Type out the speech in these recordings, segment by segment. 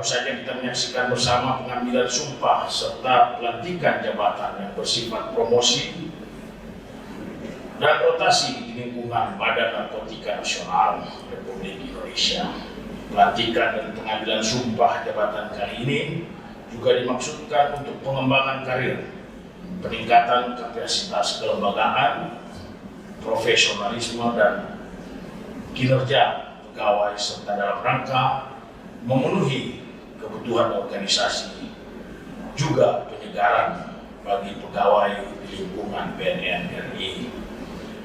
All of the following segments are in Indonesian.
Baru saja kita menyaksikan bersama pengambilan sumpah serta pelantikan jabatan yang bersifat promosi dan rotasi di lingkungan Badan Narkotika Nasional Republik Indonesia. Pelantikan dan pengambilan sumpah jabatan kali ini juga dimaksudkan untuk pengembangan karir, peningkatan kapasitas kelembagaan, profesionalisme dan kinerja pegawai serta dalam rangka memenuhi kebutuhan organisasi, juga penyegaran bagi pegawai di lingkungan BNN RI.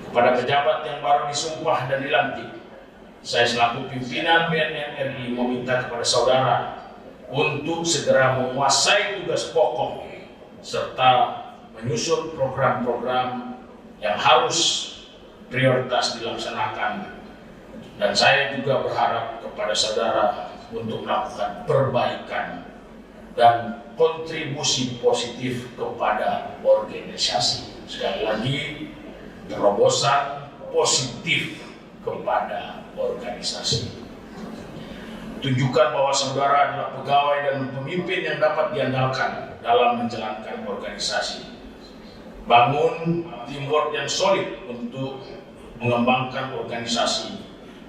Kepada pejabat yang baru disumpah dan dilantik, saya selaku pimpinan BNN RI meminta kepada saudara untuk segera menguasai tugas pokok serta menyusun program-program yang harus prioritas dilaksanakan. Dan saya juga berharap kepada saudara untuk melakukan perbaikan dan kontribusi positif kepada organisasi. Sekali lagi, terobosan positif kepada organisasi. Tunjukkan bahwa saudara adalah pegawai dan pemimpin yang dapat diandalkan dalam menjalankan organisasi. Bangun teamwork yang solid untuk mengembangkan organisasi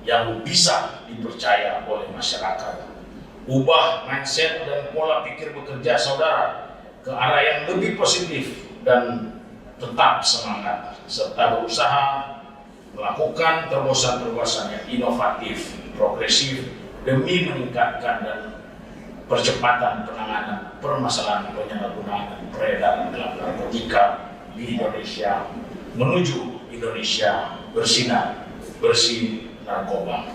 yang bisa dipercaya oleh masyarakat. Ubah mindset dan pola pikir bekerja saudara ke arah yang lebih positif dan tetap semangat, serta berusaha melakukan terobosan-terobosan yang inovatif, progresif demi meningkatkan dan percepatan penanganan permasalahan penyalahgunaan peredaran gelap narkotika di Indonesia menuju Indonesia bersinar bersih narkoba.